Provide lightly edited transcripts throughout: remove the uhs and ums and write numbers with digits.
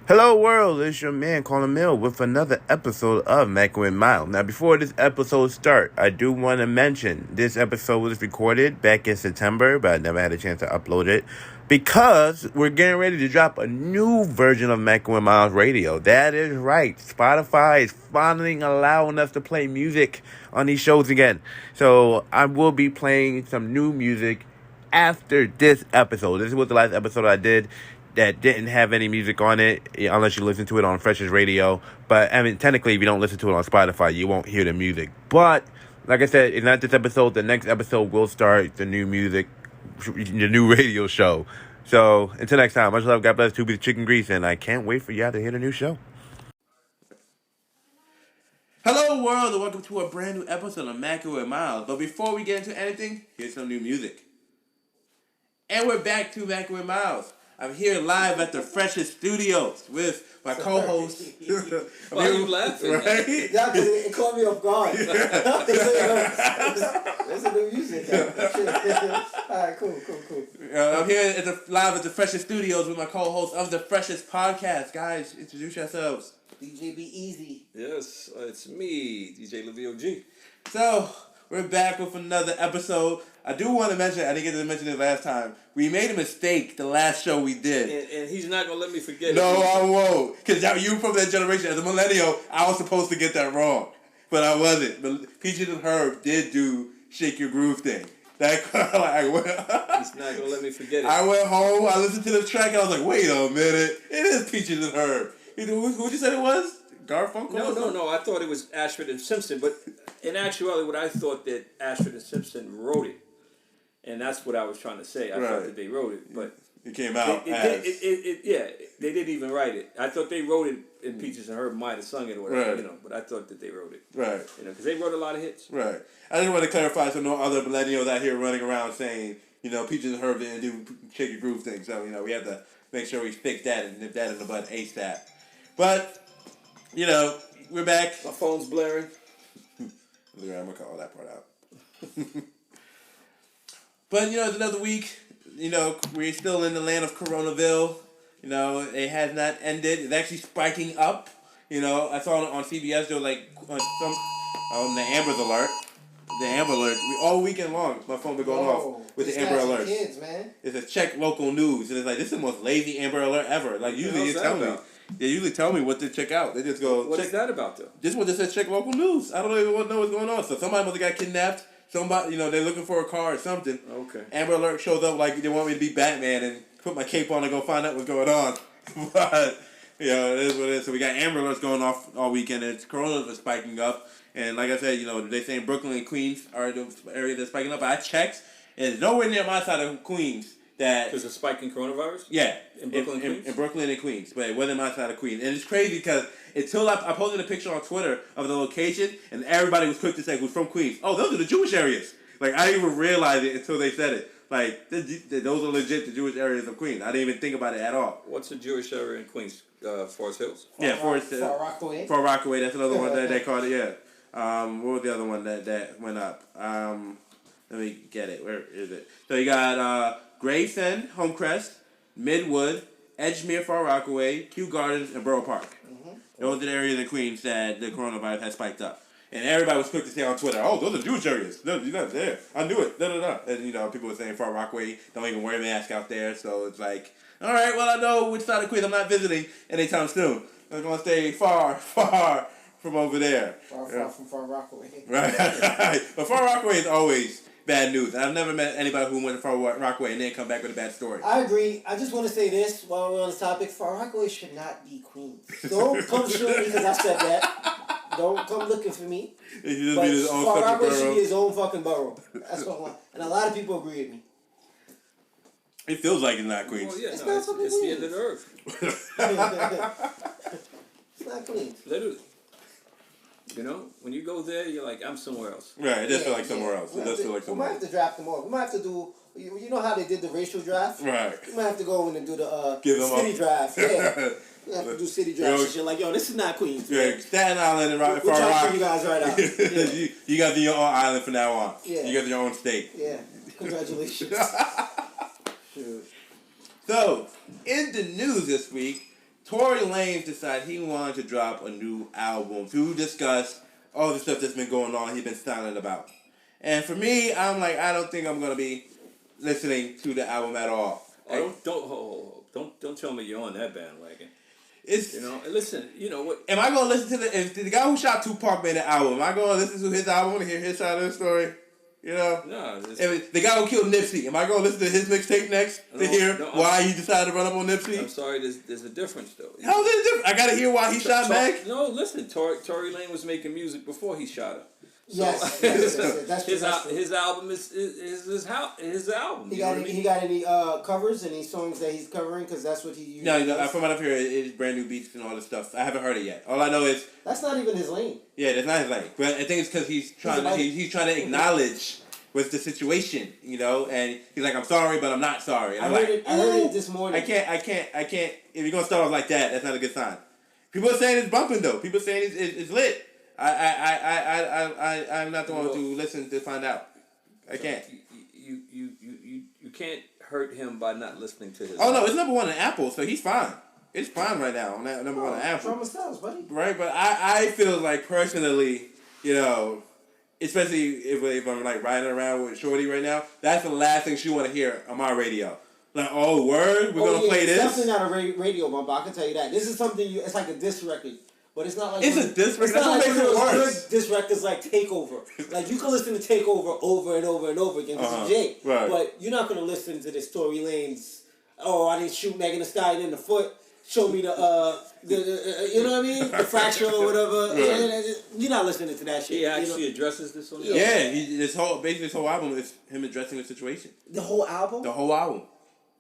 Hello world, it's your man Colin Mill with another episode of MACKIN Mile. Now before this episode start, I do want to mention this episode was recorded back in September, but I never had a chance to upload it because we're getting ready to drop a new version of MACKIN Miles Radio. That is right, Spotify is finally allowing us to play music on these shows again. So I will be playing some new music after this episode. This was the last episode I did that didn't have any music on it, unless you listen to it on Fresh's Radio. But I mean, technically, if you don't listen to it on Spotify, you won't hear the music. But like I said, it's not this episode. The next episode will start the new music, the new radio show. So until next time, much love. God bless. To be the chicken grease, and I can't wait for y'all to hear the new show. Hello world, and welcome to a brand new episode of Mackin with Miles. But before we get into anything, here's some new music. And we're back to Mackin with Miles. I'm here live at the Freshest Studios with my co-host. Why are you laughing? Right? Yeah, because it caught me off guard. Listen to music. Alright, cool. I'm here live at the Freshest Studios with my co-host of the Freshest Podcast. Guys, introduce yourselves. DJ Be Easy. Yes, it's me, DJ Livio G. So, we're back with another episode. I do want to mention, I didn't get to mention it last time, we made a mistake the last show we did. And he's not going to let me forget No, it. I won't. Because you from that generation. As a millennial, I was supposed to get that wrong. But I wasn't. But Peaches and Herb did do Shake Your Groove thing. He's not going to let me forget it. I went home, I listened to the track, and I was like, wait a minute. It is Peaches and Herb. Who'd you say it was? Garfunkel? No. I thought it was Ashford and Simpson. But in actuality, what I thought that Ashford and Simpson wrote it. And that's what I was trying to say. I thought that they wrote it, but it came out they didn't even write it. I thought they wrote it, and Peaches and Herb might have sung it or whatever, right. But I thought that they wrote it, right? Because they wrote a lot of hits, right. I just want to clarify so no other millennials out here running around saying Peaches and Herb didn't do Shake Your Groove thing. So we have to make sure we fix that and nip that in the bud ASAP. But we're back. My phone's blaring. I'm gonna cut all that part out. But, it's another week. We're still in the land of Coronaville. It has not ended. It's actually spiking up. I saw on CBS, there was the Amber's Alert. The Amber Alert. All weekend long, my phone been going off with the Amber Alert. Kids, man. It's a check local news. And it's like, this is the most lazy Amber Alert ever. Like, usually they usually tell me what to check out. They just go, What is that about, though? This one just says check local news. I don't even know what's going on. So somebody must have got kidnapped. Somebody, they're looking for a car or something. Okay. Amber Alert shows up like they want me to be Batman and put my cape on and go find out what's going on. But, it is what it is. So we got Amber Alerts going off all weekend. And Corona's are spiking up. And like I said, they say Brooklyn and Queens are the area that's spiking up. But I checked, and it's nowhere near my side of Queens that... There's a spike in coronavirus? Yeah. In Brooklyn and Queens? In Brooklyn and Queens. But it wasn't my side of Queens. And it's crazy because until I posted a picture on Twitter of the location, and everybody was quick to say, who's from Queens? Oh, those are the Jewish areas. Like, I didn't even realize it until they said it. Like, those are legit the Jewish areas of Queens. I didn't even think about it at all. What's a Jewish area in Queens? Forest Hills? Yeah, Forest Hills. Far Rockaway. Far Rockaway, that's another one that they called it, yeah. What was the other one that went up? Let me get it. Where is it? So you got Gravesend, Homecrest, Midwood, Edgemere, Far Rockaway, Kew Gardens, and Borough Park. Mm-hmm. Those are the areas in Queens that the coronavirus has spiked up. And everybody was quick to say on Twitter, oh, those are Jewish areas. No, you're not there. I knew it. Da-da-da. And, people were saying Far Rockaway, don't even wear a mask out there. So it's like, all right, well, I know which side of Queens I'm not visiting anytime soon. I'm going to stay far from over there. Far from Far Rockaway. Right. But Far Rockaway is always bad news. I've never met anybody who went to Far Rockaway and then come back with a bad story. I agree. I just want to say this while we're on the topic. Far Rockaway should not be Queens. Don't come shooting me because I said that. Don't come looking for me. But Far Rockaway should be his own fucking borough. That's what I want. And a lot of people agree with me. It feels like it's not Queens. Well, yeah, it's the end of the earth. It's not Queens. Literally. When you go there, you're like, I'm somewhere else. Right, it does feel like somewhere else. It does feel like we somewhere might else. have to draft them all. We might have to do... You know how they did the racial draft? Right. We might have to go in and do the Give them city up. draft. Yeah. We have to do city drafts and shit. Like, this is not Queens. Yeah, Staten Island and Far Rock. We'll try to figure you guys right out. Yeah. you got your own island from now on. Yeah. You got your own state. Yeah. Congratulations. So, in the news this week, Tory Lanez decided he wanted to drop a new album to discuss all the stuff that's been going on. He's been silent about, and for me, I'm like, I don't think I'm gonna be listening to the album at all. Don't tell me you're on that bandwagon. It's listen. You know what? Am I gonna listen to if the guy who shot Tupac made an album? Am I gonna listen to his album to hear his side of the story? No. If the guy who killed Nipsey, am I gonna listen to his mixtape next to hear why he decided to run up on Nipsey? I'm sorry, there's a difference though. How's it different? I gotta hear why he shot Meg. No, listen. Tory Lanez was making music before he shot her. Yes, that's his album is his album. He got any covers, any songs that he's covering? Because that's what he usually No, from what I've heard, it's brand new beats and all this stuff. I haven't heard it yet. All I know is that's not even his lane. Yeah, that's not his lane. But I think it's because he's trying to acknowledge with the situation, and he's like, I'm sorry, but I'm not sorry. And I heard it this morning. I can't. If you're gonna start off like that, that's not a good sign. People are saying it's bumping though. People are saying it's lit. I'm not the one to listen to find out. I can't. You can't hurt him by not listening to his. Oh no, it's number one on Apple, so he's fine. It's fine right now on that number one on Apple. Trauma styles, buddy. Right, but I feel like personally, especially if I'm like riding around with Shorty right now, that's the last thing she want to hear on my radio. Like, oh, word, we're gonna play this. It's definitely not a radio, Mamba. I can tell you that. This is something it's like a diss record. But it's not like it's a diss record. That's what makes it worse. Diss records like Takeover. Like you can listen to Takeover over and over and over again. This is Jay. Right. But you're not gonna listen to this Tory Lanez. Oh, I didn't shoot Megan Thee Stallion in the foot. Show me the you know what I mean? The fracture or whatever. Right. You're not listening to that shit. He actually addresses this on the album. This whole album is him addressing the situation. The whole album. The whole album.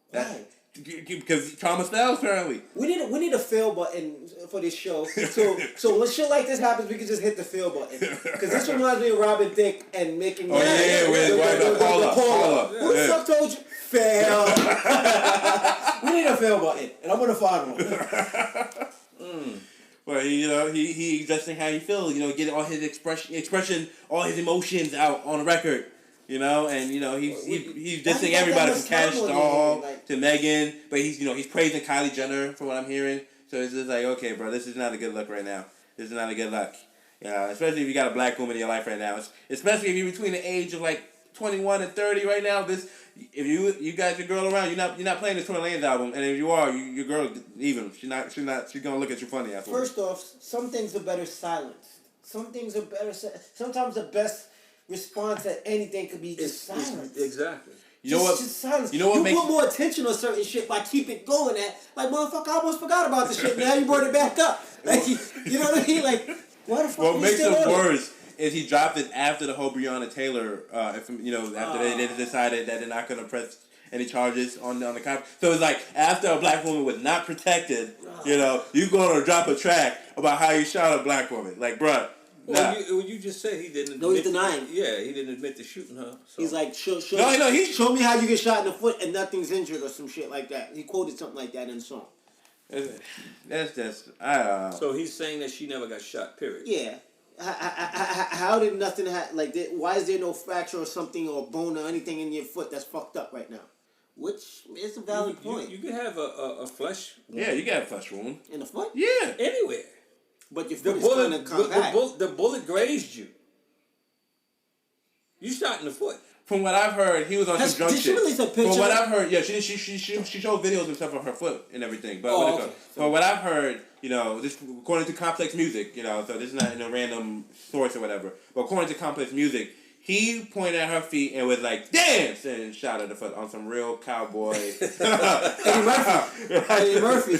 Why? Because trauma styles apparently. We need a fail button for this show. So when shit like this happens, we can just hit the fail button. Because this reminds me of Robin Thicke and making. Oh yeah, Paula. Who the fuck told you? Fail. We need a fail button, and I'm gonna find one. Well, he addressing how he feels. Getting all his expression, all his emotions out on the record. He's dissing everybody from Cash Doll to Megan, but he's praising Kylie Jenner from what I'm hearing. So it's just like, okay, bro, this is not a good look right now. This is not a good look. Especially if you got a black woman in your life right now. Especially if you're between the age of like 21 and 30 right now. If you got your girl around, you're not playing this Tory Lanez album, and if you are, your girl even she's gonna look at you funny afterwards. First off, some things are better silenced. Some things are better. Sometimes the best response at anything could be just silence. Exactly. Just silence. You put more attention on certain shit by keeping going at motherfucker. I almost forgot about the shit. Now you brought it back up. Like you know what I mean? Like why the fuck? What makes it worse is he dropped it after the whole Breonna Taylor. After they decided that they're not gonna press any charges on the cop. So it's like after a black woman was not protected, you gonna drop a track about how you shot a black woman. Like, bruh. Well, you just said he didn't. No, he's denying. Yeah, he didn't admit to shooting her. So. He's like, show me how you get shot in the foot and nothing's injured or some shit like that. He quoted something like that in the song. That's just. So he's saying that she never got shot. Period. Yeah. How did nothing why is there no fracture or something or bone or anything in your foot that's fucked up right now? Which is a valid point. You could have a flesh wound. Yeah, you can have a flesh wound. In the foot? Yeah. Anywhere. But your foot is kind of compact. The bullet grazed you. You shot in the foot. From what I've heard, he was on some drunk shit. Did she release a picture? From what I've heard, yeah, she showed videos and stuff of her foot and everything. But from what I've heard, this according to Complex Music, so this is not in a random source or whatever. But according to Complex Music, he pointed at her feet and was like, dance! And shot at the foot on some real cowboy. Eddie Murphy.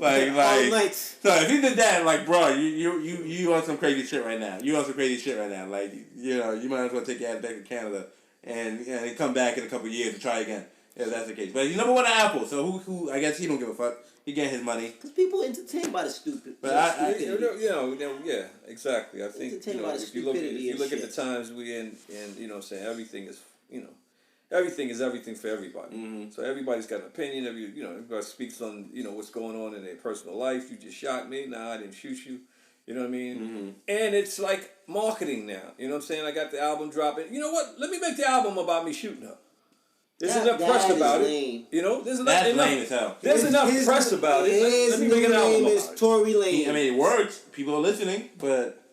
Right. So if he did that, like, bro, you on some crazy shit right now. You on some crazy shit right now. Like, you might as well take your ass back to Canada and come back in a couple of years and try again. If that's the case. But he's number one on Apple, so who I guess he don't give a fuck. He getting his money. Because people entertained by the stupid. But yeah, exactly. I think if you look at the times we in, and what I'm saying, everything is everything for everybody. Mm-hmm. So everybody's got an opinion. Everybody speaks on what's going on in their personal life. You just shot me. Nah, I didn't shoot you. You know what I mean? Mm-hmm. And it's like marketing now. You know what I'm saying? I got the album dropping. You know what? Let me make the album about me shooting her. There's enough press about it. You know, there's enough. That's lame as hell. There's enough press about it. Let me make an album about it. Tory Lanez. I mean, it works. People are listening, but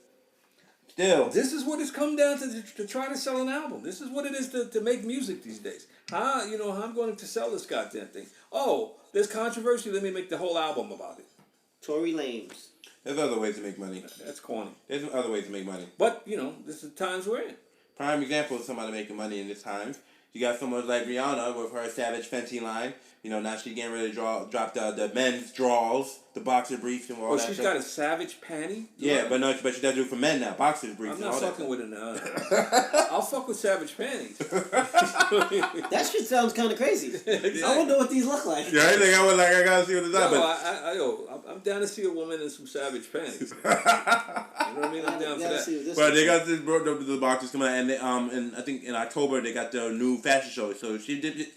still, this is what it's come down to try to sell an album. This is what it is to make music these days. How I'm going to sell this goddamn thing? Oh, there's controversy. Let me make the whole album about it. Tory Lanez. There's other ways to make money. That's corny. There's other ways to make money. But this is the times we're in. Prime example of somebody making money in this times. You got someone like Rihanna with her Savage Fenty line. Now she's getting ready to drop the men's draws, the boxer briefs and all that. Oh, she's got a Savage panty? Yeah, but she does do it for men now, boxer briefs. I'm not fucking with it now. I'll fuck with Savage panties. That shit sounds kind of crazy. Exactly. I wonder what these look like. Yeah, I gotta see what it's like. I'm down to see a woman in some Savage panties. You know what I mean? I'm down for that. But they got the boxers coming out, and I think in October they got the new fashion show. So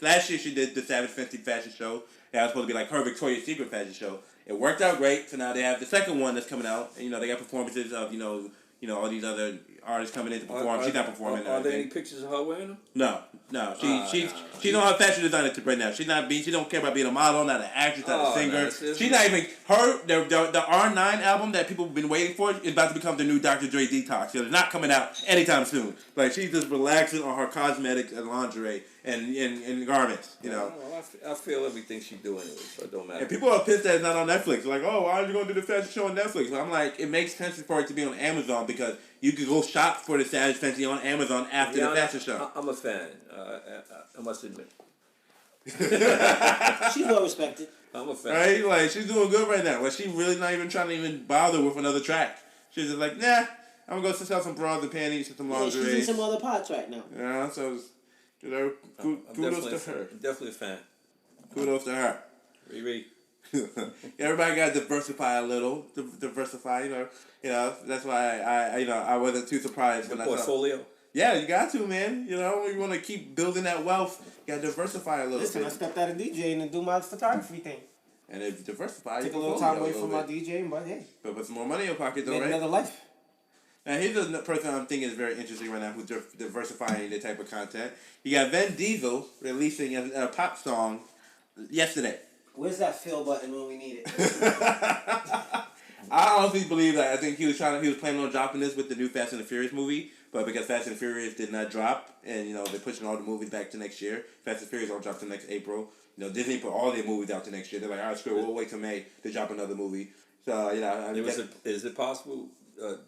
last year she did the Savage Fenty fashion show. That was supposed to be like her Victoria's Secret fashion show. It worked out great. So now they have the second one that's coming out. And, they got performances of all these other artists coming in to perform. She's not performing. Are there any pictures of her wearing them? No. She's on her fashion designer tip right now. She don't care about being a model, not an actress, not a singer. She's not even the R9 album that people have been waiting for is about to become the new Dr. Dre Detox. It's not coming out anytime soon. Like she's just relaxing on her cosmetics and lingerie and garments. I feel everything she do anyway, so it don't matter. And people are pissed that it's not on Netflix. Like, oh, why are you going to do the fashion show on Netflix? But I'm like, it makes sense for it to be on Amazon because you could go shop for the Savage Fenty on Amazon after the fashion show. I'm a fan. I must admit. She's well respected. I'm a fan. Right? Like, she's doing good right now. Like, she's really not even trying to even bother with another track. She's just like, nah, I'm going to go sell some bras and panties and some lingerie. She's in some other pots right now. Yeah, so kudos to her. I'm definitely a fan. Kudos to her. Riri. Everybody got to diversify a little. Diversify, That's why I wasn't too surprised when portfolio. Yeah, you got to, man. You want to keep building that wealth. You got to diversify a little. Listen, I stepped out of DJing and do my photography thing. And if you diversify, take a little time away from my DJing, but hey. But put some more money in your pocket, though, right? Another life. Now, here's a person I'm thinking is very interesting right now who's diversifying the type of content. You got Vin Diesel releasing a pop song yesterday. Where's that fill button when we need it? I honestly believe that. I think he was planning on dropping this with the new Fast and the Furious movie, but because Fast and the Furious did not drop, and they're pushing all the movies back to next year. Fast and Furious don't drop to next April. Disney put all their movies out to next year. They're like, all right, screw it, we'll wait till May to drop another movie. So is it possible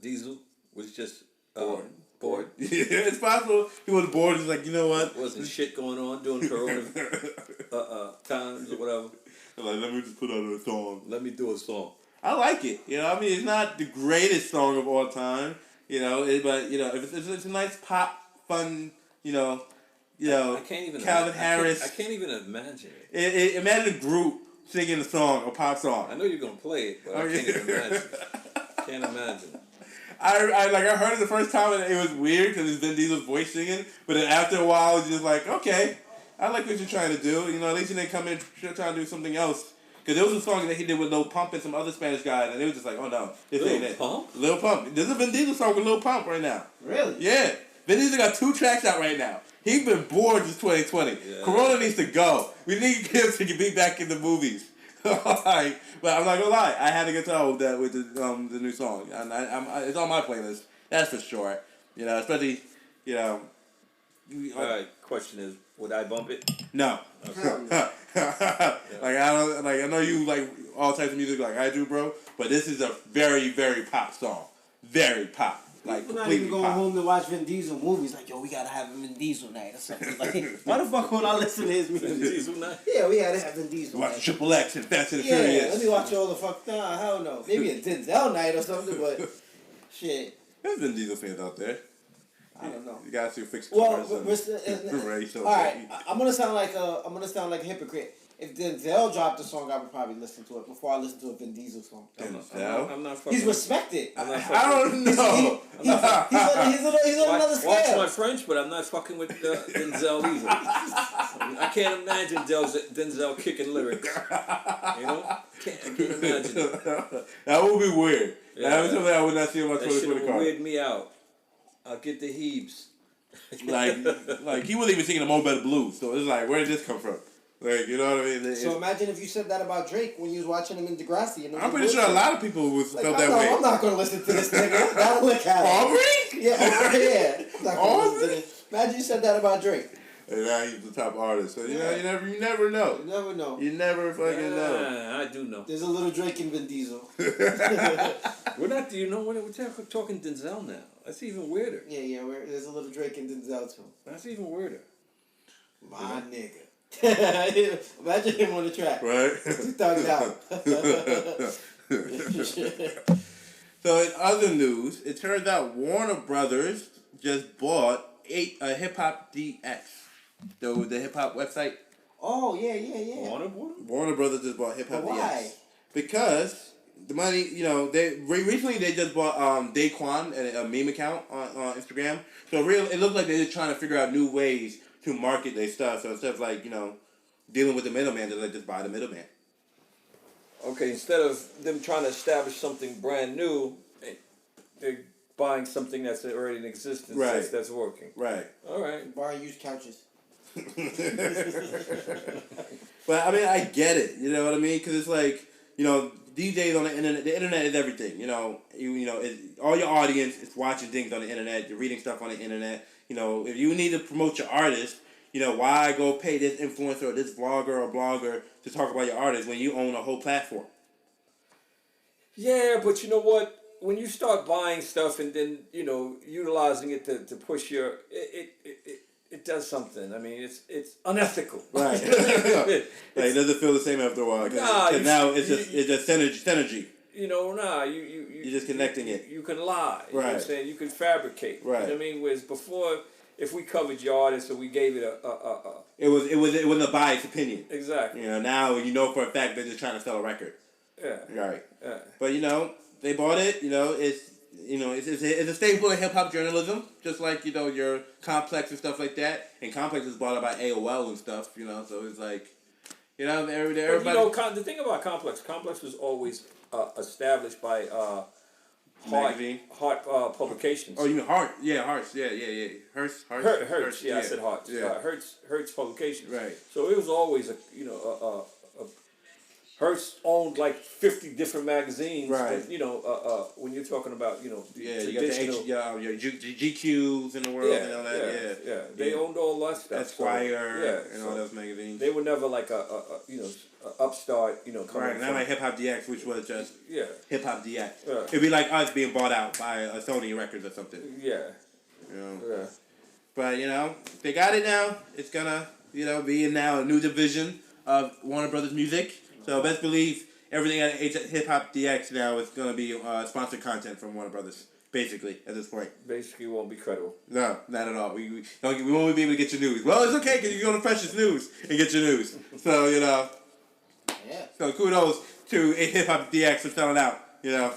Diesel was just bored? Yeah, it's possible. He was bored. He's like, you know what? Wasn't shit going on during Corona times or whatever. Like, let me just put out a song. Let me do a song. I like it. It's not the greatest song of all time. But if it's a nice pop, fun, I can't even. Calvin Harris. I can't even imagine it. Imagine a group singing a song, a pop song. I know you're gonna play it, but I can't even imagine. Can't imagine. I heard it the first time and it was weird because it's Vin Diesel's voice singing, but then after a while it's just like, okay, I like what you're trying to do. At least you didn't come in trying to do something else. Because there was a song that he did with Lil Pump and some other Spanish guys, and it was just like, oh no, this ain't it. Lil Pump? There's a Vin Diesel song with Lil Pump right now. Really? Yeah. Vin Diesel got 2 tracks out right now. He's been bored since 2020. Yeah. Corona needs to go. We need him to be back in the movies. Alright, but I'm not gonna lie, I had a good time with that with the new song, and it's on my playlist. That's for sure. Especially Alright, question is, would I bump it? No. Okay. I know you like all types of music like I do, bro. But this is a very, very pop song. Very pop. Like we're not even going home to watch Vin Diesel movies. Like, yo, we gotta have Vin Diesel night or something. Like, why the fuck would I listen to his music? Vin Diesel night? Yeah, we gotta have Vin Diesel night. Watch Triple X and Fast and the Furious. Furious. Let me watch all the fuck. Nah, hell no. Maybe a Denzel night or something, but shit. There's Vin Diesel fans out there. I don't know. You gotta see fix cars. All right, I'm gonna sound like a hypocrite. If Denzel dropped a song, I would probably listen to it before I listen to a Vin Diesel song. I'm not fucking. He's respected. I don't know. He's on another scale. Watch my French, but I'm not fucking with Denzel either. I can't imagine Denzel kicking lyrics. I can't imagine it. That would be weird. Yeah, that would something I would not see on my 2020 card. That shit would weird me out. I'll get the heaves. Like he wasn't even singing the Mo Better Blues. So it's like, where did this come from? Like, you know what I mean? So imagine if you said that about Drake when you was watching him in Degrassi. And I'm pretty sure a lot of people felt that way. I'm not going to listen to this nigga. Gotta look at it. Aubrey? Yeah, I'm not gonna listen to this. Imagine you said that about Drake. And now he's the top artist. So, you know, you never know. You never know. You never fucking know. I do know. There's a little Drake in Vin Diesel. We're not, you know, we're talking Denzel now. That's even weirder. Yeah, there's a little Drake in Denzel too. That's even weirder. My nigga. Imagine him on the track. Right? Thugged out. So in other news, it turns out Warner Brothers just bought Hip Hop DX. The hip hop website. Oh, yeah. Warner Brothers just bought Hip Hop DX. Why? Because the money, you know, recently they just bought Daquan, a meme account on Instagram. So it looked like they're just trying to figure out new ways to market their stuff. So instead of like, you know, dealing with the middleman, they're like, just buy the middleman. Okay, instead of them trying to establish something brand new, they're buying something that's already in existence. Right. That's working. Right. All right. Buying used couches. But I mean, I get it. You know what I mean? Because it's like, you know, these days on the internet is everything. You know, all your audience is watching things on the internet. You're reading stuff on the internet. You know, if you need to promote your artist, you know, why go pay this influencer or this vlogger or blogger to talk about your artist when you own a whole platform? Yeah, but you know what? When you start buying stuff and then, you know, utilizing it to push your it does something. I mean, it's unethical. Right. It doesn't feel the same after a while. Cause now it's just synergy. You know, you're just connecting it. You can lie. You right. know what I'm saying? You can fabricate. Right. You know what I mean? Whereas before, if we covered your artist or we gave it it wasn't a biased opinion. Exactly. You know, now you know for a fact they're just trying to sell a record. Yeah. Right. Yeah. But you know, they bought it. You know, it's a staple of hip hop journalism, just like, you know, your Complex and stuff like that. And Complex is bought out by AOL and stuff. You know, so it's like, you know, everybody. But, you know, the thing about Complex was always established by Heart Publications. Oh, you mean Heart? Yeah, Hearts. Yeah. Hertz. Yeah, I said Heart. Yeah. Hertz Publications. Right. So it was always a Hertz owned like 50 different magazines. Right. But, you know, when you're talking about, you know, the traditional. You got your GQs in the world and all that. Yeah. They owned all that stuff. Esquire and all those magazines. They were never like a upstart, you know, coming right, not like Hip Hop DX, which was just Hip Hop DX. Yeah. It'd be like us being bought out by a Sony Records or something. Yeah. You know? Yeah. But, you know, they got it now. It's gonna, you know, be in now a new division of Warner Brothers Music. So best believe everything at Hip Hop DX now is gonna be sponsored content from Warner Brothers. Basically, at this point. Basically, won't be credible. No, not at all. We won't be able to get your news. Well, it's okay because you go to Freshest News and get your news. So, you know. Yeah. So kudos to Hip Hop DX for selling out. You know.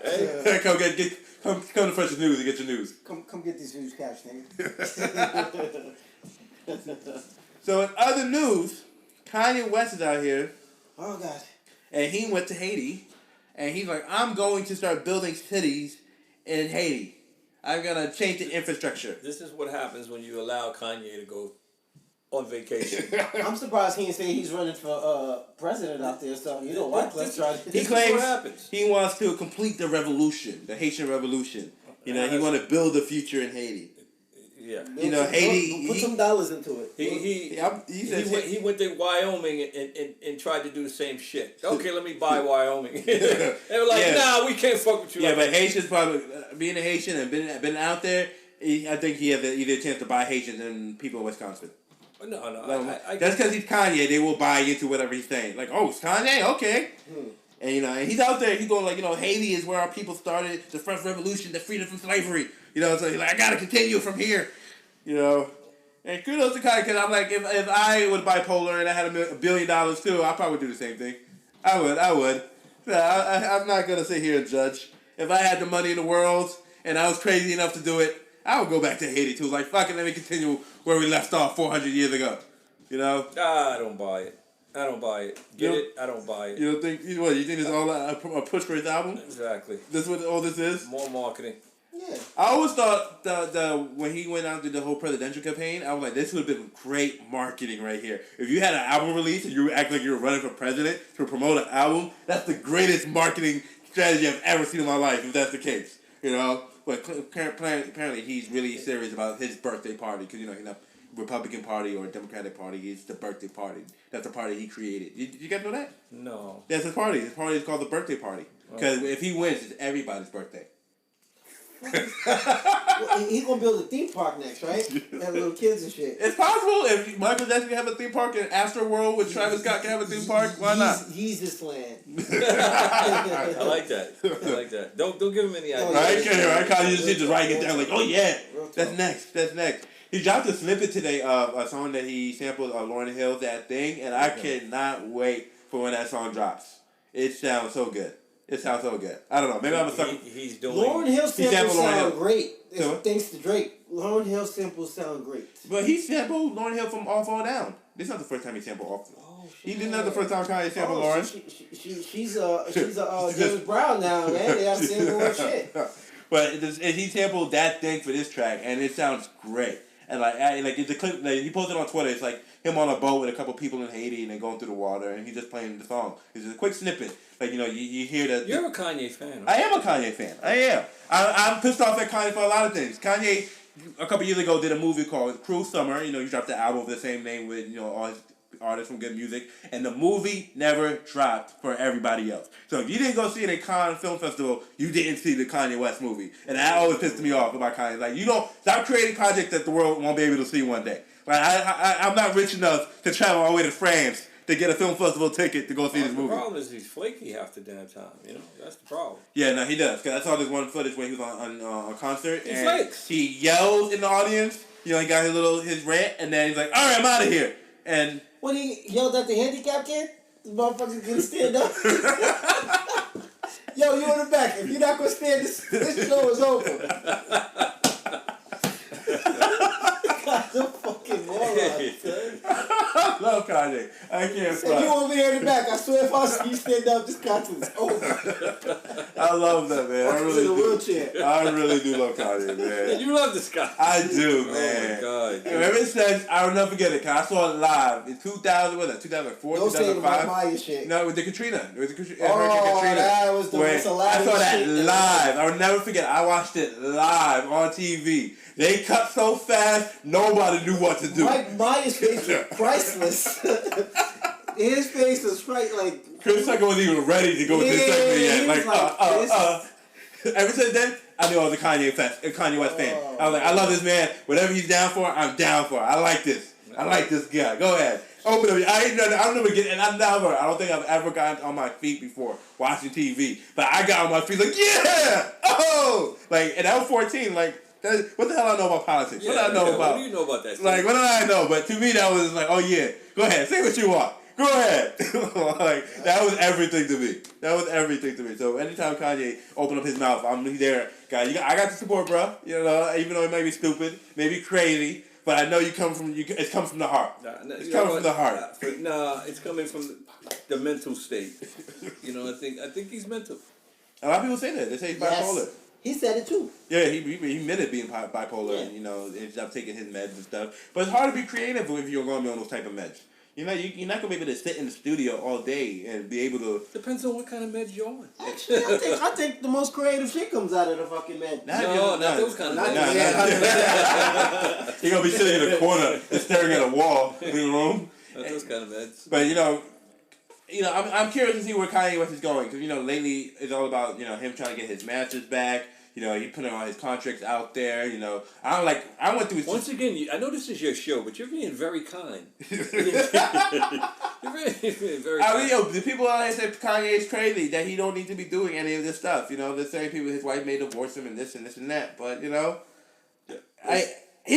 Hey. come to Freshest News and get your news. Come get these news cash, nigga. So in other news, Kanye West is out here. Oh God. And he went to Haiti, and he's like, I'm going to start building cities in Haiti. I'm gonna change the infrastructure. This is what happens when you allow Kanye to go on vacation. I'm surprised he didn't say he's running for president out there. So you know what? He claims he wants to complete the revolution, the Haitian revolution. You know, he want to build a future in Haiti. Yeah. You know, Haiti. Put some dollars into it. He went to Wyoming and tried to do the same shit. Okay, let me buy Wyoming. They were like, nah, we can't fuck with you. Yeah, but Haitians probably, being a Haitian and been out there, I think he has either a chance to buy Haitians than people in Wisconsin. No. That's because he's Kanye. They will buy into whatever he's saying. Like, oh, it's Kanye? Okay. And, you know, and he's out there. He's going like, you know, Haiti is where our people started the French Revolution, the freedom from slavery. You know, so he's like, I got to continue from here. You know. And kudos to Kanye, because I'm like, if I was bipolar and I had $1 billion too, I'd probably do the same thing. I would. I'm not going to sit here and judge. If I had the money in the world and I was crazy enough to do it, I would go back to Haiti too. Like, fuck it, let me continue where we left off 400 years ago. You know? I don't buy it. I don't buy it. I don't buy it. You don't think? What? You think it's all a push for his album? Exactly. This is what all this is? More marketing. Yeah, Yeah. I always thought the when he went out to the whole presidential campaign, I was like, this would have been great marketing right here. If you had an album release and you act like you were running for president to promote an album, that's the greatest marketing strategy I've ever seen in my life. If that's the case, But apparently he's really serious about his birthday party because he's not Republican Party or Democratic Party. It's the birthday party. That's the party he created. Did you guys know that? No. That's his party. His party is called the birthday party because if he wins, it's everybody's birthday. Well, he's gonna build a theme park next, right? Have little kids and shit. It's possible if Michael Jackson can have a theme park and Astro World with Travis Scott can have a theme park. Why not? He's this land. I like that. Don't give him any ideas. Right? Kanye just writing it down like, oh yeah, that's next. He dropped a snippet today of a song that he sampled Lauryn Hill's That Thing, and I cannot wait for when that song drops. It sounds so good. I don't know. Maybe I'm a sucker. He's doing. Lauryn Hill samples sound great. So, thanks to Drake. Lauryn Hill samples sound great. But he sampled Lauryn Hill from All Fall Down. This is not the first time he sampled All Fall Down. He did not the first time Kanye sampled Lauryn. She's a James Brown now, man. They have sample her shit. But he sampled That Thing for this track, and it sounds great. And it's a clip. Like, he posted on Twitter. It's like him on a boat with a couple people in Haiti, and they're going through the water, and he's just playing the song. It's just a quick snippet. Like you hear that. You're a Kanye fan. I am a Kanye fan. I am. I'm pissed off at Kanye for a lot of things. Kanye, a couple years ago, did a movie called Cruel Summer. He dropped the album with the same name with all his artists from Good Music, and the movie never dropped for everybody else. So if you didn't go see it at Cannes Film Festival, you didn't see the Kanye West movie, and that always pissed me off about Kanye. Like, you don't stop creating projects that the world won't be able to see one day. Like, I'm not rich enough to travel all the way to France to get a film festival ticket to go see this movie. The problem is he's flaky half the damn time. That's the problem. Yeah, no, he does. Cause I saw this one footage when he was on a concert, he and flakes. He yells in the audience. He got his rant, and then he's like, "All right, I'm out of here." And when he yelled at the handicapped kid, the motherfucker couldn't stand up. Yo, you in the back. If you're not gonna stand, this show is over. The fucking moron, son. I love Kanye. I can't front. You over here in the back. I swear if I see you stand up, this concert's over. I love that, man. I really in a do. wheelchair. I really do love Kanye, man. You love this guy. I do, man. Oh, my God. Ever since, I'll never forget it, because I saw it live in 2000, what was that, 2004, Don't 2005? say the Maya shit. No, with the Katrina. It was the Hurricane Katrina. That was the most I saw that live. I will never forget. I watched it live on TV. They cut so fast, nobody knew what to do. Maya's face was priceless. His face was like... Chris Tucker wasn't even ready to go with this segment yet. Ever since then, I knew I was a Kanye West fan. I was like, I love this man. Whatever he's down for, I'm down for. I like this. I like this guy. Go ahead. Open up. I'll never get, and I'm down for it. I don't think I've ever gotten on my feet before watching TV. But I got on my feet like, yeah! Oh! Like, and I was 14, like, what the hell I know about politics? Yeah, what do I know about? What do you know about that? Like, what do I know? But to me, that was like, oh yeah, go ahead, say what you want. Go ahead. Like, that was everything to me. So anytime Kanye opened up his mouth, I'm there. Guy, I got the support, bro. Even though it may be stupid, maybe crazy, but I know it comes from the heart. It's coming from the heart. It's coming from the mental state. I think he's mental. A lot of people say that. They say he's bipolar. Yes. He said it too. Yeah, he meant it being bipolar, and ended up taking his meds and stuff. But it's hard to be creative if you're going to be on those type of meds. You're not going to be able to sit in the studio all day and be able to... Depends on what kind of meds you're on. Actually, I think the most creative shit comes out of the fucking med. Not those kind of meds. You're going to be sitting in a corner and staring at a wall in the room. Not those kind of meds. But, I'm curious to see where Kanye West is going. Because, lately it's all about, him trying to get his masters back. He putting all his contracts out there. I went through. Once again, I know this is your show, but you're being very kind. You're very kind. The people out there say Kanye is crazy, that he don't need to be doing any of this stuff. The same people, his wife may divorce him and this and this and that. But here's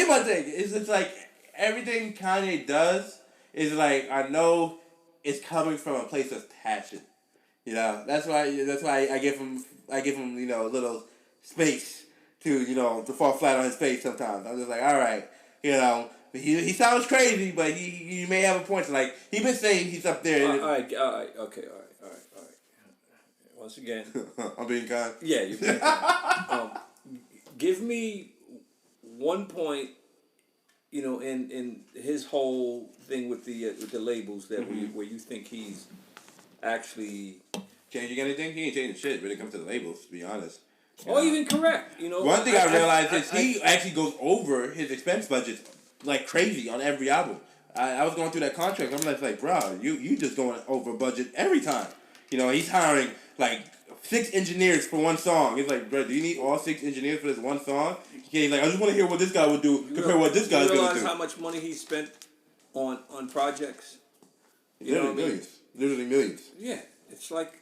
my thing. It's just like everything Kanye does is like, I know it's coming from a place of passion. That's why I give him a little space to fall flat on his face sometimes. I'm just like, all right, he sounds crazy, but he may have a point. Like, he been saying he's up there. All right, okay. Once again, I'm being kind. Yeah, you're being kind. give me one point, you know, in his whole thing with the labels that where you think he's actually changing anything. He ain't changing shit when it comes to the labels, to be honest. Or even correct, you know. One thing I realized is he actually goes over his expense budget like crazy on every album. I was going through that contract. I'm like, bro, you just going over budget every time. You know, he's hiring like 6 engineers for one song. He's like, bro, do you need all 6 engineers for this one song? He's like, I just want to hear what this guy would do compared to what this guy's going to do. You realize how much money he spent on projects? You literally millions. Literally millions. Yeah, it's like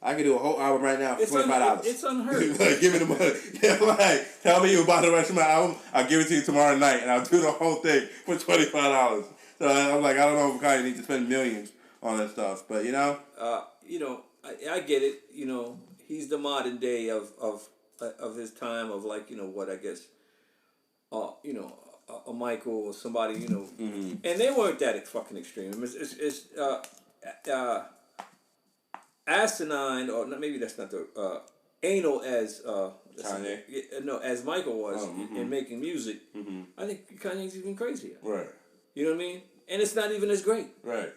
I could do a whole album right now for $25. It's unheard of. Like, give me the money. Yeah, like, tell me you about the rest of my album. I'll give it to you tomorrow night, and I'll do the whole thing for $25. So I'm like, I don't know if Kanye needs to spend millions on that stuff, but you know. You know, I get it. You know, he's the modern day of his time of like, you know, what I guess, you know, a Michael or somebody, you know, and they weren't that fucking extreme. It's asinine, or not, maybe that's not the anal as Kanye. No, as Michael was in making music. I think Kanye's even crazier. Right. You know what I mean? And it's not even as great. Right.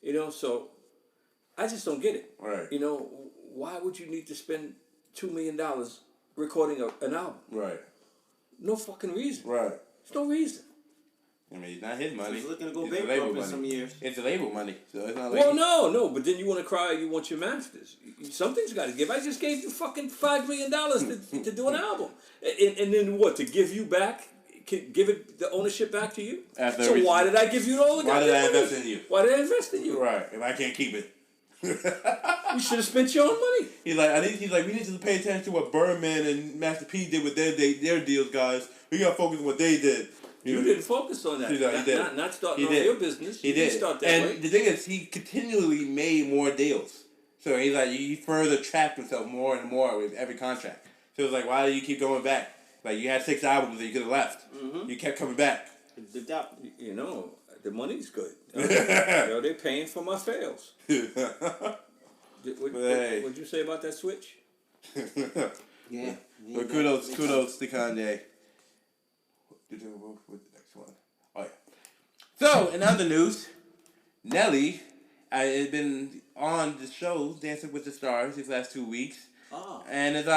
You know, so I just don't get it. Right. You know, why would you need to spend $2 million recording an album? Right. No fucking reason. Right. There's no reason. I mean, it's not his money. He's looking to go it's bankrupt in some years. It's the label money, so it's not like... Well, no, but then you want to cry, you want your masters. Something's got to give. I just gave you fucking $5 million to do an album. And then what, to give you back? Give it the ownership back to you? So why did I give you all the Why did I invest in you? Why did I invest in you? Right, if I can't keep it. You should have spent your own money. He's like, we need to pay attention to what Birdman and Master P did with their deals, guys. We got to focus on what they did. You didn't focus on that. Not starting on your business. He did. Start that and way. The thing is, he continually made more deals. So he's like, he further trapped himself more and more with every contract. So it's like, why do you keep going back? Like, you had 6 albums that you could have left. You kept coming back. You know, the money's good. You know, they're paying for my fails. What'd you say about that switch? Yeah. But kudos to Kanye. With the next one. Oh, yeah. So, in other news, Nelly has been on the show Dancing with the Stars these last 2 weeks. Oh. And it's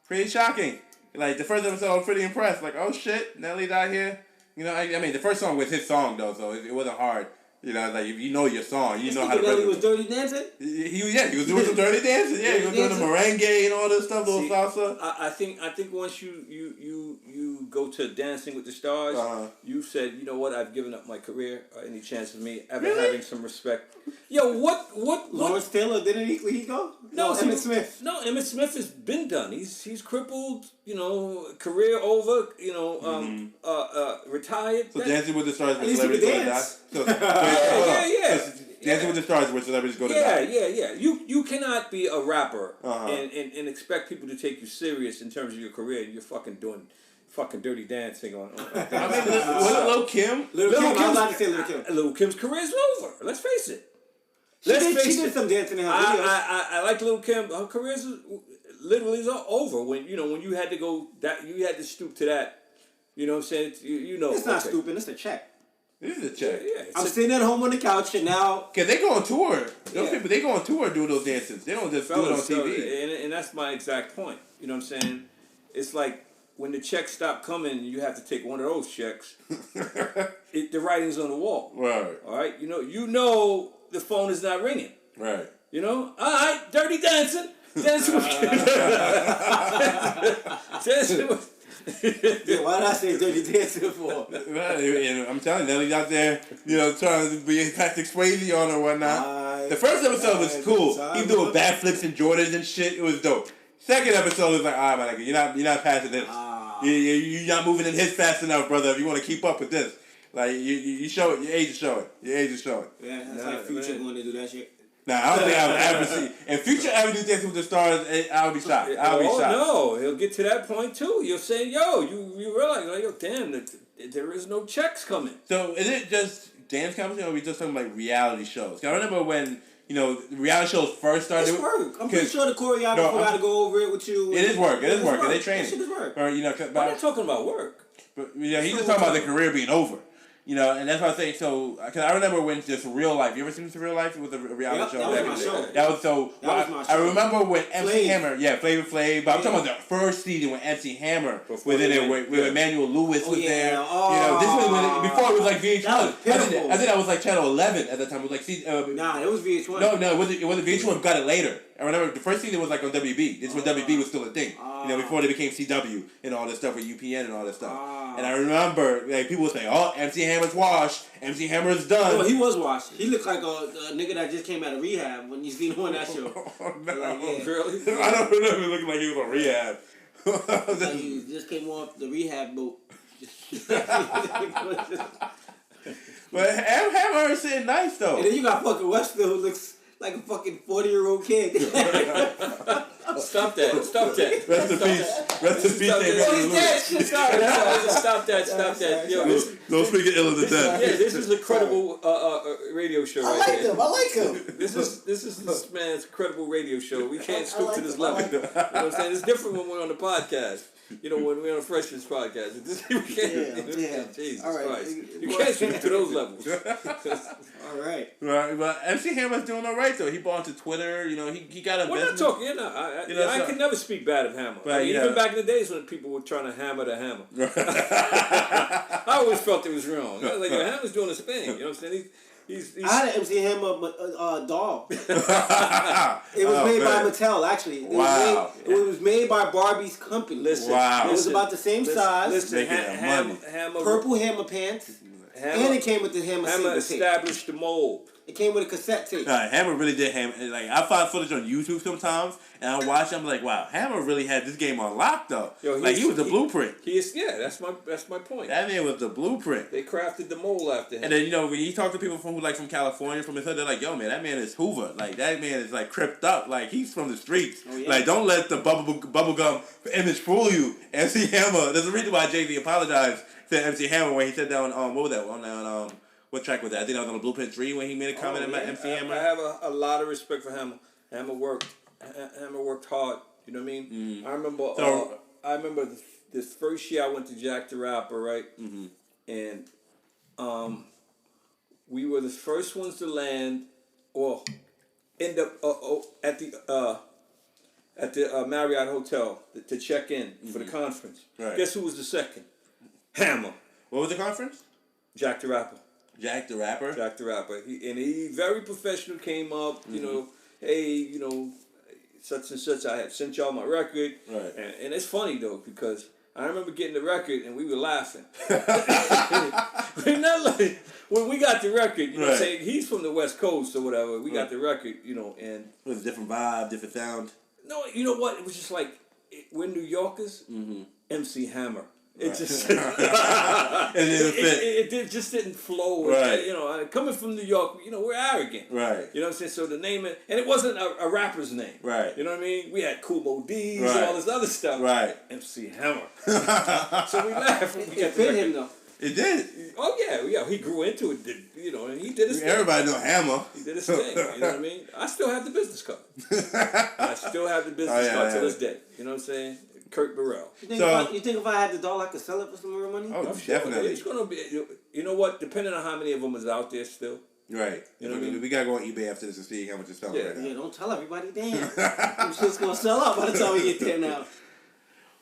pretty shocking. Like, the first episode, I was pretty impressed. Like, oh shit, Nelly's out here. You know, I mean, the first song was his song, though, so it wasn't hard. You know, like, if you know your song, you know how to... Nelly was dirty dancing? He was doing some dirty dancing. Yeah, he was doing the merengue and all this stuff, little salsa. I think once you go to Dancing with the Stars, you said, you know what, I've given up my career, any chance of me ever having some respect. Yo, what? Lawrence Taylor, didn't he go? No, Emmitt Smith. No, Emmitt Smith has been done. He's crippled, you know, career over, you know, retired. So Dancing with the Stars with celebrities go to die? So, yeah. Dancing with the Stars where celebrities go to die. Yeah. You cannot be a rapper and expect people to take you serious in terms of your career, and you're fucking doing fucking dirty dancing on I mean, Lil' Kim? Lil' Kim's career is over. Let's face it. She did some dancing in her videos. I like Lil' Kim. Her career is literally over. When you had to go you had to stoop to that. You know what I'm saying? You know. It's not stooping. It's a check. This is a check. Yeah, I'm sitting at home on the couch and now... Because they go on tour. Those people, they go on tour doing those dances. They don't just do it on TV. And that's my exact point. You know what I'm saying? It's like when the checks stop coming, you have to take one of those checks. The writing's on the wall. Right. All right? You know the phone is not ringing. Right. You know? All right, dirty dancing. Dancing with... Yeah, why did I say dirty dancing for? And I'm telling you, Nelly's out there, you know, trying to be Patrick Swayze on or whatnot. The first episode was cool. He doing backflips and Jordans and shit. It was dope. Second episode was like, all right, my nigga, you're not passing this. You're not moving in his fast enough, brother. If you want to keep up with this, like you show it. Your age is showing. Yeah, that's like Future going to do that shit. Nah, I don't think I'll ever see. If Future ever do Dancing with the Stars, I'll be shocked. No, he'll get to that point too. You'll say, yo, you realize, like, yo, damn, there is no checks coming. So is it just dance competition, or are we just talking like reality shows? I remember when reality shows first started. It's work. I'm pretty sure the choreographer got to go over it with you. It is work. It is work. And they train it. Shit is work. Or, I'm not talking about work. But he's just talking about the career being over. And that's what I say. So, because I remember when just Real Life. You ever seen this Real Life? It was a reality show. That was my show. That was so. That was my show. I remember when MC Hammer, Flavor Flav. But I'm talking about the first season when MC Hammer was in there, where Emmanuel Lewis was there. This was before it was like VH1. I think that was like Channel 11 at the time. It was like nah, it was VH1. No, it wasn't VH1. Got it later. I remember the first season was like on WB. This was when WB was still a thing. Before they became CW and all this stuff with UPN and all that stuff. And I remember people would say, "Oh, MC Hammer's washed. MC Hammer's done." No, he was washed. He looked like a nigga that just came out of rehab when you seen him on that show. Really? I don't remember looking like he was on rehab. Like he just came off the rehab boat. But Hammer is sitting nice though. And then you got fucking Webster who looks like a fucking 40-year-old kid. Stop that. Rest in peace. Stop that. Yo, don't speak of ill of the dead. Yeah, this is a credible radio show I like him. This is this man's credible radio show. We can't stoop to this level. You know what I'm saying? It's different when we're on the podcast. When we're on a Freshman's podcast. Jesus Christ. You can't stoop to those levels. All right. Right, but MC Hammer's doing all right though. He bought into Twitter. He got a. We're not talking. I can never speak bad of Hammer. But, even back in the days when people were trying to hammer the Hammer, I always felt it was wrong. I was like, Hammer's doing his thing. You know what I'm saying? He's I had an MC Hammer doll. It was made by Mattel, actually. It was made by Barbie's company. Listen, it was about the same size. Listen, Hammer, purple Hammer pants. And it came with the Hammer established the mold. It came with a cassette tape. Hammer really did Hammer. Like I find footage on YouTube sometimes, and I watch. I'm like, wow, Hammer really had this game on lock though. He was the blueprint. That's my point. That man was the blueprint. They crafted the mold after him. And then when you talk to people from California, from his hood, they're like, yo man, that man is Hoover. Like that man is like cripped up. Like he's from the streets. Oh, yeah. Like don't let the bubblegum image fool you. MC Hammer. There's a reason why Jay-Z apologized to MC Hammer when he said that on what was that on what track was that? I think that was on the Blueprint 3 when he made a comment about MC Hammer. I have a lot of respect for Hammer. Hammer worked hard. You know what I mean? Mm-hmm. I remember this first year I went to Jack the Rapper, right? Mm-hmm. And we were the first ones to land or end up at the Marriott Hotel to check in for the conference. Right. Guess who was the second? Hammer. What was the conference? Jack the Rapper. Jack the Rapper? Jack the Rapper. He very professional, came up, hey, such and such, I had sent y'all my record. Right. And it's funny, though, because I remember getting the record and we were laughing. When we got the record, you know what I'm saying? He's from the West Coast or whatever. We got the record, and... It was a different vibe, different sound. No, you know what? It was just like, we're New Yorkers, MC Hammer. It just it just didn't flow. Right. Coming from New York, we're arrogant. Right. You know what I'm saying? So the name and it wasn't a rapper's name. Right. You know what I mean? We had Kubo D's and all this other stuff. Right. MC Hammer. So we laughed. It fit him though. It did. Oh yeah. He grew into it. And he did his thing. Everybody know Hammer. He did his thing. You know what I mean? I still have the business card. To this day. You know what I'm saying? Kurt Burrell. You think if I had the doll, I could sell it for some more money? Oh, definitely. It's gonna be. You know what? Depending on how many of them is out there still. Right. You know what I mean? We gotta go on eBay after this and see how much it's selling right now. Yeah, don't tell everybody. Damn, I'm just gonna sell out by the time we get there now.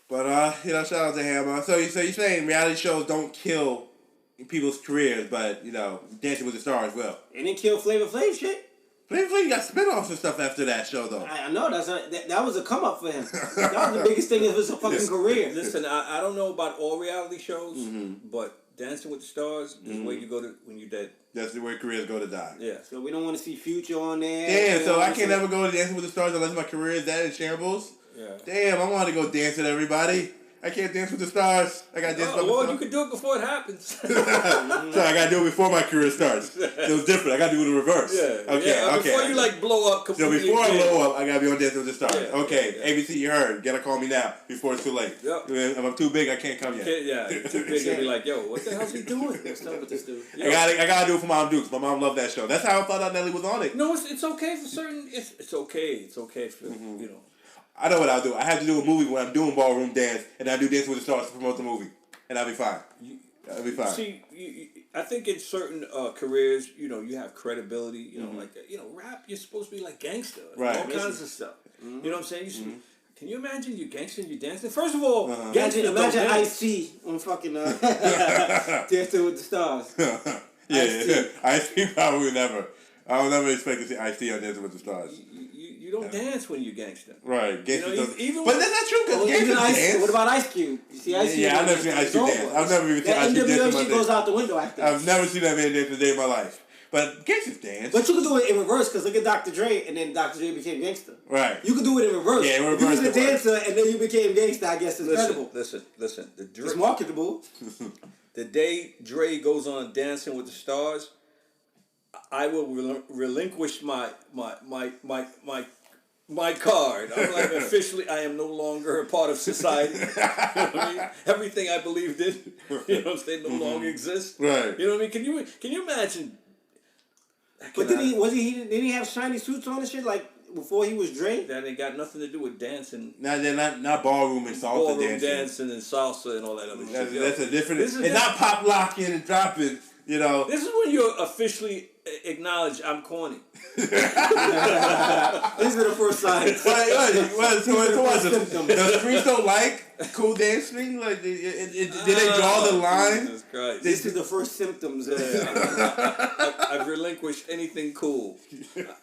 But shout out to Hammer. So you're saying reality shows don't kill people's careers, but Dancing with the Stars will. And it killed Flavor Flav shit. Flavor Flav got spinoffs and stuff after that show, though. I know that was a come up for him. That was the biggest thing of his fucking career. Listen, I don't know about all reality shows, but Dancing with the Stars is where you go to when you're dead. That's where careers go to die. Yeah. So we don't want to see Future on there. Damn, so I can't ever go to Dancing with the Stars unless my career is that in shambles? Yeah. Damn, I want to go dance with everybody. I can't dance with the stars. I got to dance with the stars. stars. You can do it before it happens. So I got to do it before my career starts. It was different. I got to do it in reverse. Yeah. Okay. Before you like blow up completely. So before I blow up, I got to be on Dancing with the Stars. Yeah. Okay. ABC, you heard. Gotta call me now before it's too late. Yep. If I'm too big, I can't come yet. Too big to be like, yo, what the hell's he doing? What's up with this dude? I gotta do it for Mom Dukes. My mom loved that show. That's how I thought out Nelly was on it. No, it's okay for certain. It's okay. It's okay for I know what I'll do. I have to do a movie when I'm doing ballroom dance, and I do Dancing with the Stars to promote the movie, and I'll be fine. I'll be fine. See, I think in certain careers, you have credibility. Rap. You're supposed to be like gangster, right? All kinds of stuff. You know what I'm saying? Can you imagine you gangster and you dancing? First of all, imagine Ice-T on fucking Dancing with the Stars. Ice-T probably never. I will never expect to see Ice-T on Dancing with the Stars. You don't dance when you gangster. Right. Gangster but that's not true because gangster dance. What about Ice Cube? You see Ice Cube? Yeah, I've never seen Ice Cube dance. I've never even seen Ice Cube dance. That goes out the window, I think. I've never seen that man dance a day in my life. But gangsters dance. But you can do it in reverse because look at Dr. Dre and then Dr. Dre became gangster. Right. You can do it in reverse. Yeah, in reverse. If you was a dancer and then you became gangster, I guess it's credible. Listen. It's marketable. The day Dre goes on Dancing with the Stars, I will relinquish my card. I'm like, officially, I am no longer a part of society. You know what I mean? Everything I believed in, you know what I'm saying, no longer exists. Right. You know what I mean? Can you imagine? But didn't he have shiny suits on and shit like before he was Dre? That ain't got nothing to do with dancing. Not ballroom and salsa dancing and salsa and all that other shit. That's a different. It's not pop locking and dropping. This is when you're officially acknowledge I'm corny. These are the first signs. The streets don't like cool dancing? Like, did they draw the line? Jesus Christ. This is the first symptoms. I've relinquished anything cool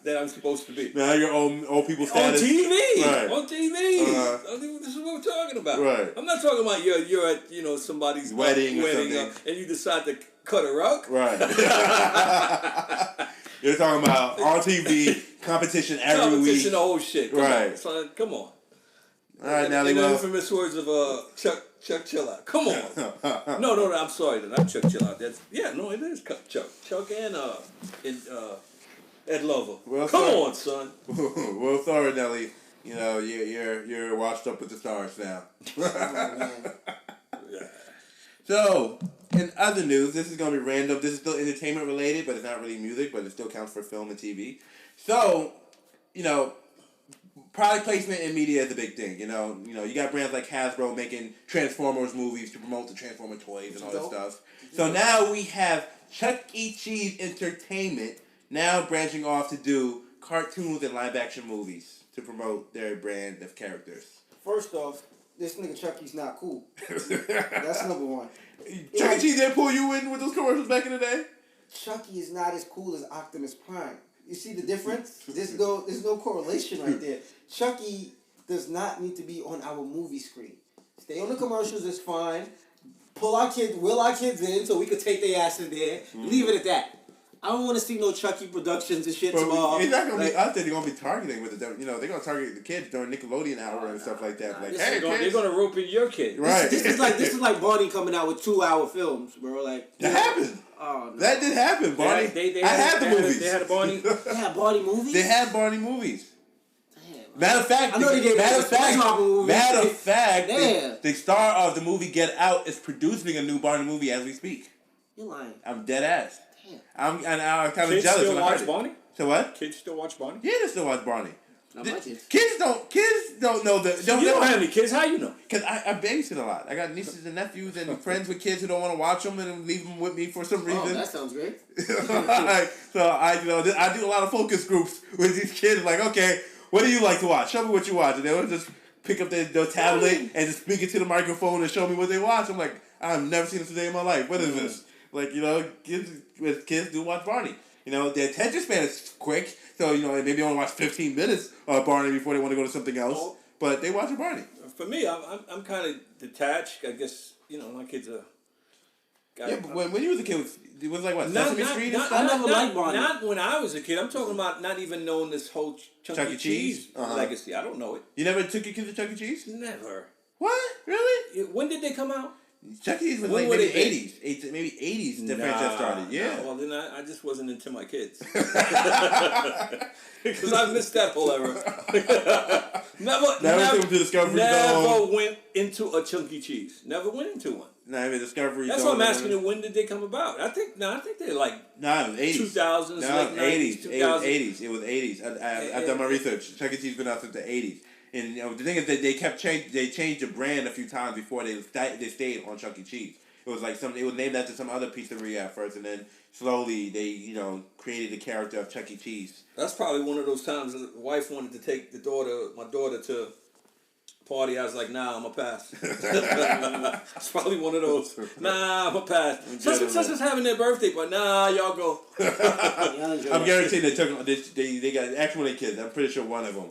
that I'm supposed to be. Now you're old people status. On TV! Right. On TV! This is what we're talking about. Right. I'm not talking about you're at somebody's wedding or something. And you decide to cut a rug. Right. You're talking about on TV competition every week. The whole shit. Come on. All right, Nelly. In the infamous words of Chuck Chill Out. Come on. No, I'm sorry. Not Chuck Chill Out. It is Chuck. Chuck and Ed Lover. Well, come on, son. Well, sorry, Nelly. You're washed up with the stars now. So, in other news, this is going to be random. This is still entertainment related, but it's not really music, but it still counts for film and TV. So, product placement in media is a big thing. You got brands like Hasbro making Transformers movies to promote the Transformer toys and all that stuff. So now we have Chuck E. Cheese Entertainment now branching off to do cartoons and live action movies to promote their brand of characters. First off, this nigga Chucky's not cool. That's number one. Chuck E. Cheese didn't pull you in with those commercials back in the day? Chucky is not as cool as Optimus Prime. You see the difference? There's no correlation right there. Chucky does not need to be on our movie screen. Stay on the commercials, it's fine. Will our kids in so we could take their ass in there. Leave it at that. I don't want to see no Chucky productions and shit tomorrow. It's not gonna be. I think they're gonna be targeting with it. They're gonna target the kids during Nickelodeon hour and stuff like that. They're gonna rope in your kid. Right. This is like Barney coming out with 2-hour films, bro. Like that happened. Oh, no. That did happen, Barney. I had the movies. They had a Barney. They had Barney movies. They had Barney movies. Damn. Matter of fact, the star of the movie Get Out is producing a new Barney movie as we speak. You're lying. I'm dead ass. Damn. I'm kind of jealous. Kids still watch Barney? So what? Kids still watch Barney? Yeah, they still watch Barney. Not my kids. Kids don't know the. You don't have any kids. How you know? Because I babysit a lot. I got nieces and nephews and friends with kids who don't want to watch them and leave them with me for some reason. Oh, that sounds great. So I do a lot of focus groups with these kids. Like, okay, what do you like to watch? Show me what you watch. And they'll just pick up their tablet and just speak it to the microphone and show me what they watch. I'm like, I've never seen this a day in my life. What is this? Like, kids do watch Barney. Their attention span is quick. So, maybe only watch 15 minutes of Barney before they want to go to something else. But they watch Barney. For me, I'm kind of detached. I guess, my kids are... Yeah, but when you was a kid, it was like what, Sesame Street and stuff? I never liked Barney. Not when I was a kid. I'm talking about not even knowing this whole Chuck E. Cheese legacy. I don't know it. You never took your kids to Chuck E. Cheese? Never. What? Really? When did they come out? Chuck E. Cheese was like maybe 80s. Maybe 80s the franchise started. Yeah. Well, then I just wasn't into my kids. Because I missed that whole era. Never went into a Chuck E. Cheese. Never went into one. Not even Discovery. That's what I'm asking you. When did they come about? I think they're like it was 80s. 2000s, late 90s, 80s. It was 80s. I've done my research. Chuck E. Cheese been out since the 80s. And the thing is that they changed the brand a few times before they stayed on Chuck E. Cheese. It was like it was named after some other pizzeria at first, and then slowly they created the character of Chuck E. Cheese. That's probably one of those times the wife wanted to take my daughter to party. I was like, nah, I'm a pass. It's probably one of those. Nah, I'm a pass. Such is having their birthday, but nah, y'all go. I'm guaranteeing they got actually kids. I'm pretty sure one of them.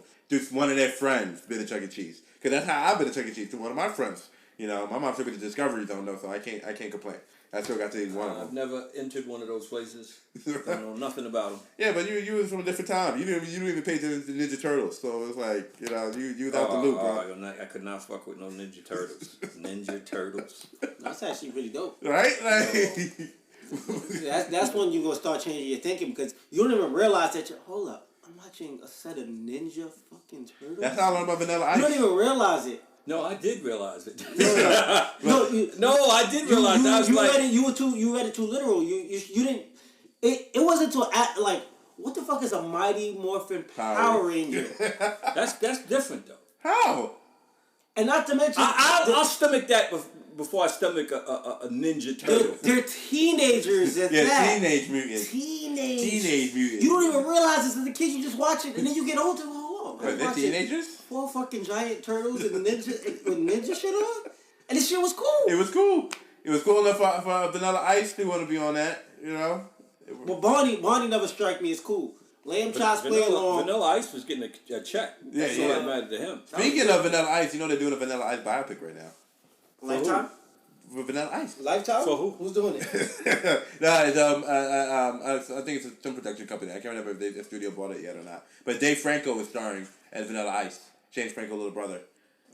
One of their friends been to Chuck E. Cheese. Because that's how I've been to Chuck E. Cheese, to one of my friends. My mom took me to Discovery Zone, though, so I can't complain. I still got to eat one of them. I've never entered one of those places. I know nothing about them. Yeah, but you was from a different time. You didn't even pay attention to Ninja Turtles, so it was like, you was out the loop, bro. I could not fuck with no Ninja Turtles. Ninja Turtles. That's actually really dope. Right? That's when you're going to start changing your thinking, because you don't even realize that hold up. I'm watching a set of Ninja fucking Turtles. That's how I learned about Vanilla Ice. You don't even realize it. No, I did realize it. No, I did realize that. You read it too literal. You didn't. It wasn't until like, what the fuck is a Mighty Morphin Power Ranger? That's different though. How? And not to mention, I'll stomach that before I stomach a Ninja Turtle. They're teenagers at that. Yeah, teenage mutants. Teenage mutants. You don't even realize this as a kid. You just watch it, and then you get older. Wait, they're teenagers? 4 fucking giant turtles and ninja shit on? And this shit was cool. It was cool. It was cool enough for Vanilla Ice to want to be on that, Well, Barney never struck me as cool. Lamb chops play along. Vanilla Ice was getting a check. Yeah, That's all that mattered to him. Speaking of Vanilla Ice, they're doing a Vanilla Ice biopic right now. Lifetime? For Vanilla Ice. Lifetime? For who? Who's doing it? No, it's I think it's a film production company. I can't remember if the studio bought it yet or not. But Dave Franco is starring as Vanilla Ice, James Franco's little brother.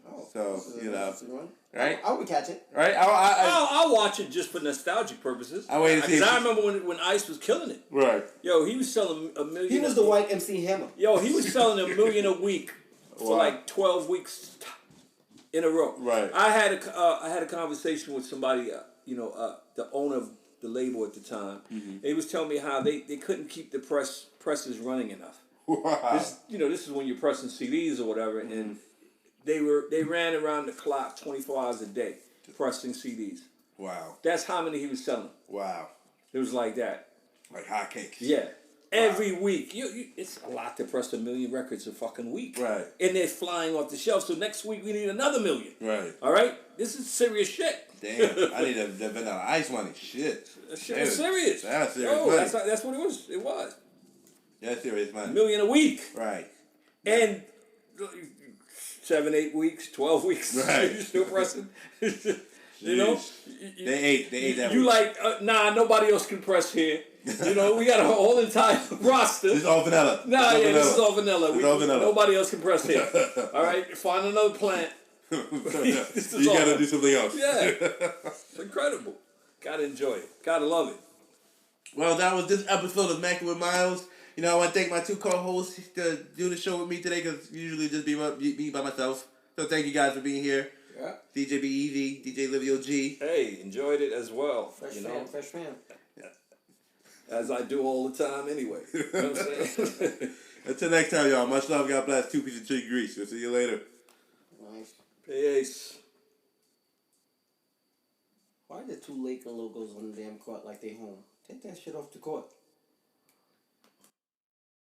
Oh, so right? I would catch it. Right? I'll watch it just for nostalgic purposes. I wait to see. Because I remember when Ice was killing it. Right. Yo, he was selling $1 million. He was the white MC Hammer. Yo, he was selling $1 million a week for like 12 weeks in a row. Right. I had a conversation with somebody, the owner of the label at the time. Mm-hmm. He was telling me how they couldn't keep the presses running enough. Wow. This is when you're pressing CDs or whatever, and they ran around the clock 24 hours a day pressing CDs. Wow. That's how many he was selling. Wow. It was like that. Like hotcakes. Yeah. Every week. It's a lot to press 1 million records a fucking week. Right. And they're flying off the shelf, so next week we need another 1 million. Right. All right? This is serious shit. Damn. I need the Vanilla Ice money. Shit. That shit was serious. That's serious money. That's what it was. It was. That's serious money. $1 million a week. Right. And 7, 8 weeks, 12 weeks. Right. You're still pressing. They ate that You week. like, nah, nobody else can press here. We got a whole entire roster. This is all vanilla. This is all vanilla. It's all vanilla. Nobody else can press here. All right? Find another plant. You gotta do something else. Yeah. It's incredible. Gotta enjoy it. Gotta love it. Well, that was this episode of Mackin with Miles. I want to thank my 2 co-hosts to do the show with me today, because usually just be by myself. So thank you guys for being here. Yeah. DJ Be Easy, DJ Livio G. Hey, enjoyed it as well. Fresh fan. As I do all the time anyway. You know what I'm saying? Until next time, y'all. Much love. God bless. 2 pieces of tree grease. We'll see you later. Nice. Peace. Why are the 2 Laker logos on the damn court like they home? Take that shit off the court.